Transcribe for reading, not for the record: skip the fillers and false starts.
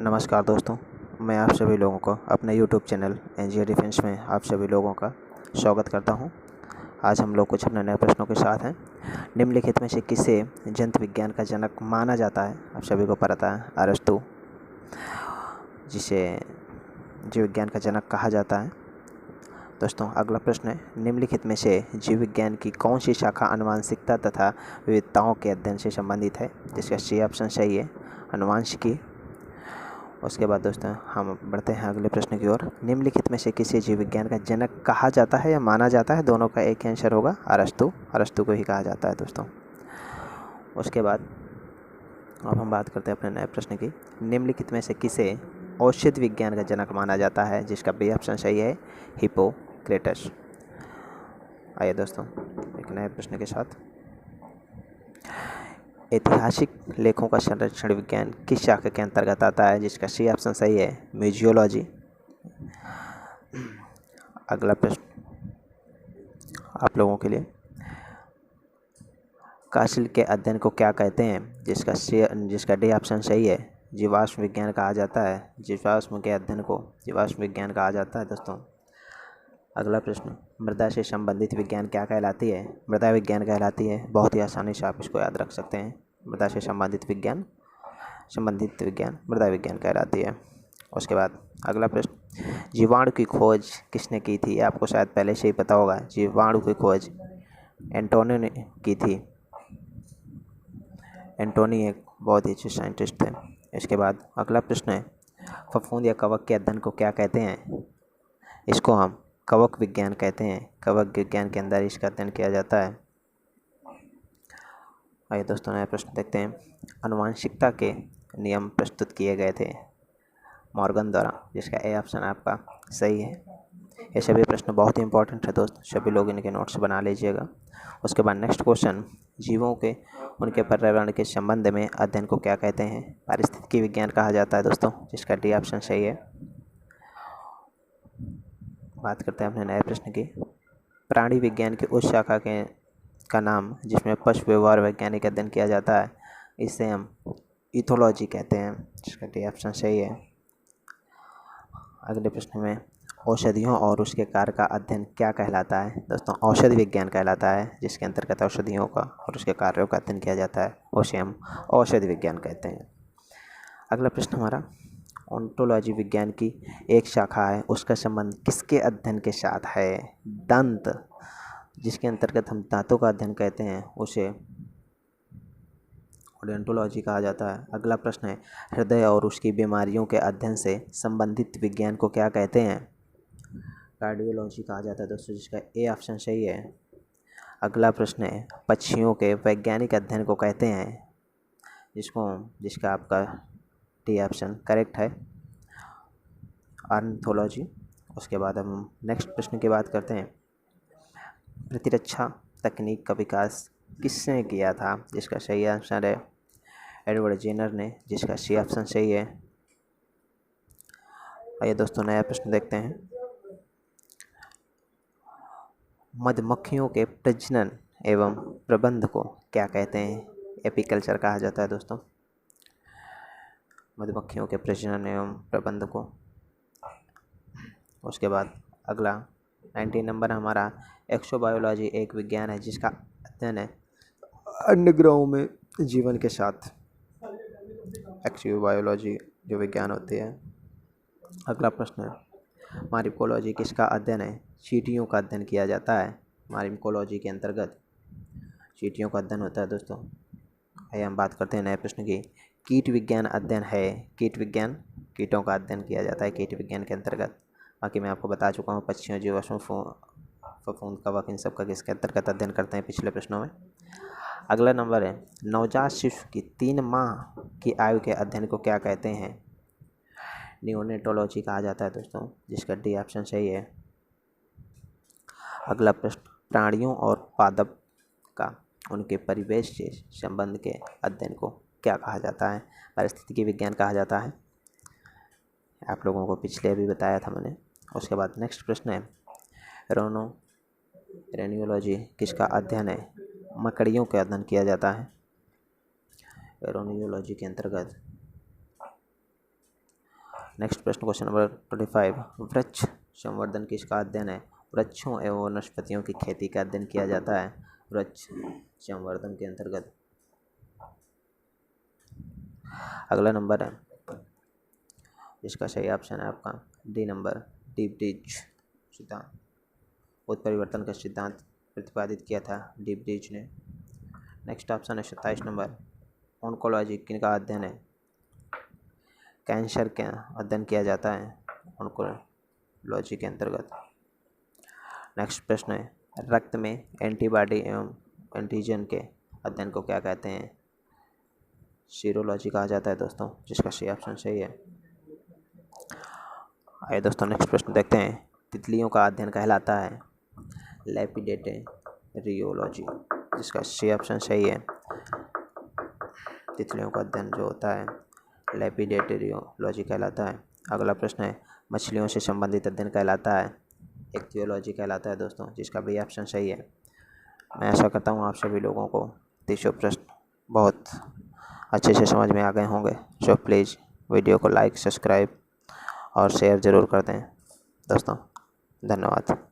नमस्कार दोस्तों, मैं आप सभी लोगों को अपने यूट्यूब चैनल एनजीए डिफेंस में आप सभी लोगों का स्वागत करता हूं। आज हम लोग कुछ अपने नए प्रश्नों के साथ हैं। निम्नलिखित में से किसे जंतु विज्ञान का जनक माना जाता है? आप सभी को पता है अरस्तु, जिसे जीव विज्ञान का जनक कहा जाता है। दोस्तों, अगला प्रश्न है, निम्नलिखित में से जीव विज्ञान की कौन सी शाखा आनुवंशिकता तथा विविधताओं के अध्ययन से संबंधित है? जिसका सी ऑप्शन सही है, आनुवंशिकी। उसके बाद दोस्तों हम बढ़ते हैं अगले प्रश्न की ओर। निम्नलिखित में से किसी जीव विज्ञान का जनक कहा जाता है या माना जाता है? दोनों का एक ही आंसर होगा, अरस्तु को ही कहा जाता है दोस्तों। उसके बाद अब हम बात करते हैं अपने नए प्रश्न की। निम्नलिखित में से किसे औषधि विज्ञान का जनक माना जाता है? जिसका बी ऑप्शन सही है, हिप्पोक्रेटस। आइए दोस्तों एक नए प्रश्न के साथ। ऐतिहासिक लेखों का संरक्षण विज्ञान किस शाखा के अंतर्गत आता है? जिसका सी ऑप्शन सही है, म्यूजियोलॉजी। अगला प्रश्न आप लोगों के लिए, कासिल के अध्ययन को क्या कहते हैं? जिसका डी ऑप्शन सही है, जीवाश्म विज्ञान कहा जाता है। जीवाश्म के अध्ययन को जीवाश्म विज्ञान कहा जाता है दोस्तों। अगला प्रश्न, मृदा से संबंधित विज्ञान क्या कहलाती है? मृदा विज्ञान कहलाती है। बहुत ही आसानी से आप इसको याद रख सकते हैं। मृदा से संबंधित विज्ञान मृदा विज्ञान कहलाती है। उसके बाद अगला प्रश्न, जीवाणु की खोज किसने की थी? आपको शायद पहले से ही पता होगा। जीवाणु की खोज एंटोनी ने की थी। एंटोनी एक बहुत ही अच्छे साइंटिस्ट थे। इसके बाद अगला प्रश्न है, फफूंद या कवक के अध्ययन को क्या कहते हैं? इसको हम कवक विज्ञान कहते हैं। कवक विज्ञान के अंदर इसका अध्ययन किया जाता है। आइए दोस्तों नया प्रश्न देखते हैं। आनुवंशिकता के नियम प्रस्तुत किए गए थे मॉर्गन द्वारा। जिसका ए ऑप्शन आपका सही है। ये सभी प्रश्न बहुत ही इंपॉर्टेंट है दोस्त, सभी लोग इनके नोट्स बना लीजिएगा। उसके बाद नेक्स्ट क्वेश्चन, जीवों के उनके पर्यावरण के संबंध में अध्ययन को क्या कहते हैं? पारिस्थितिकी विज्ञान कहा जाता है दोस्तों। जिसका डी ऑप्शन सही है। बात करते हैं अपने नए प्रश्न की। प्राणी विज्ञान की उस शाखा का नाम जिसमें पशु व्यवहार वैज्ञानिक अध्ययन किया जाता है, इसे हम इथोलॉजी कहते हैं। जिसका डी ऑप्शन सही है। अगले प्रश्न में, औषधियों और उसके कार्य का अध्ययन क्या कहलाता है? दोस्तों औषधि विज्ञान कहलाता है, जिसके अंतर्गत औषधियों का और उसके कार्यों का अध्ययन किया जाता है, उसे हम औषधि विज्ञान कहते हैं। अगला प्रश्न हमारा, ओंटोलॉजी विज्ञान की एक शाखा है, उसका संबंध किसके अध्ययन के साथ है? दंत, जिसके अंतर्गत हम दांतों का अध्ययन कहते हैं, उसे ओडोंटोलॉजी कहा जाता है। अगला प्रश्न है, हृदय और उसकी बीमारियों के अध्ययन से संबंधित विज्ञान को क्या कहते हैं? कार्डियोलॉजी कहा जाता है दोस्तों। जिसका ए ऑप्शन सही है। अगला प्रश्न है, पक्षियों के वैज्ञानिक अध्ययन को कहते हैं, जिसका आपका डी ऑप्शन करेक्ट है, ऑर्निथोलॉजी। उसके बाद हम नेक्स्ट प्रश्न की बात करते हैं, प्रतिरक्षा तकनीक का विकास किसने किया था? जिसका सही आंसर है एडवर्ड जेनर ने। जिसका सी ऑप्शन सही है। आइए दोस्तों नया प्रश्न देखते हैं। मधुमक्खियों के प्रजनन एवं प्रबंध को क्या कहते हैं? एपीकल्चर कहा जाता है दोस्तों। मधुमक्खियों के प्रजनन एवं प्रबंध को। उसके बाद अगला 19 नंबर हमारा, एक्सोबायोलॉजी एक विज्ञान है जिसका अध्ययन है अन्य ग्रहों में जीवन के साथ। एक्सोबायोलॉजी जो विज्ञान होती है। अगला प्रश्न है, माइकोलॉजी किसका अध्ययन है? चींटियों का अध्ययन किया जाता है। माइकोलॉजी के अंतर्गत चींटियों का अध्ययन होता है दोस्तों। आइए हम बात करते हैं नए प्रश्न की। कीट विज्ञान अध्ययन है। कीटों का अध्ययन किया जाता है कीट विज्ञान के अंतर्गत। बाकी मैं आपको बता चुका हूँ, पक्षियों, जीवाश्मों, फफूंद, कवक, इन सब का किसके अंतर्गत अध्ययन करते हैं पिछले प्रश्नों में। अगला नंबर है, नवजात शिशु की 3 माह की आयु के अध्ययन को क्या कहते हैं? नियोनेटोलॉजी कहा जाता है दोस्तों। जिसका डी ऑप्शन सही है। अगला प्रश्न, प्राणियों और पादप का उनके परिवेश से संबंध के अध्ययन को क्या कहा जाता है? पारिस्थितिकी विज्ञान कहा जाता है। आप लोगों को पिछले भी बताया था मैंने। उसके बाद नेक्स्ट प्रश्न है, रेनियोलॉजी किसका अध्ययन है? मकड़ियों का अध्ययन किया जाता है। रेनियोलॉजी के अंतर्गत नेक्स्ट प्रश्न क्वेश्चन नंबर 25, वृक्ष संवर्धन किसका अध्ययन है? वृक्षों एवं वनस्पतियों की खेती का अध्ययन किया जाता है वृक्ष संवर्धन के अंतर्गत। अगला नंबर है, इसका सही ऑप्शन है आपका डी नंबर, डी ब्रिज सिद्धांत। उत्परिवर्तन का सिद्धांत प्रतिपादित किया था डी ब्रिज ने। नेक्स्ट ऑप्शन है 27 नंबर, ऑन्कोलॉजी किनका अध्ययन है? कैंसर का अध्ययन किया जाता है ऑन्कोलॉजी के अंतर्गत। नेक्स्ट प्रश्न है, रक्त में एंटीबॉडी एवं एंटीजन के अध्ययन को क्या कहते हैं? सीरोलॉजी कहा जाता है दोस्तों, जिसका सही ऑप्शन सही है। आइए दोस्तों नेक्स्ट प्रश्न देखते हैं, तितलियों का अध्ययन कहलाता है लेपिडेटेरियोलॉजी, जिसका सही ऑप्शन सही है। तितलियों का अध्ययन जो होता है लेपिडेटेरियोलॉजी कहलाता है। अगला प्रश्न है, मछलियों से संबंधित अध्ययन कहलाता है इक्तियोलॉजी कहलाता है दोस्तों, जिसका भी ऑप्शन सही है। मैं आशा करता हूँ आप सभी लोगों को तीसरा प्रश्न बहुत अच्छे से समझ में आ गए होंगे। सो प्लीज़ वीडियो को लाइक, सब्सक्राइब और शेयर ज़रूर कर दें दोस्तों। धन्यवाद।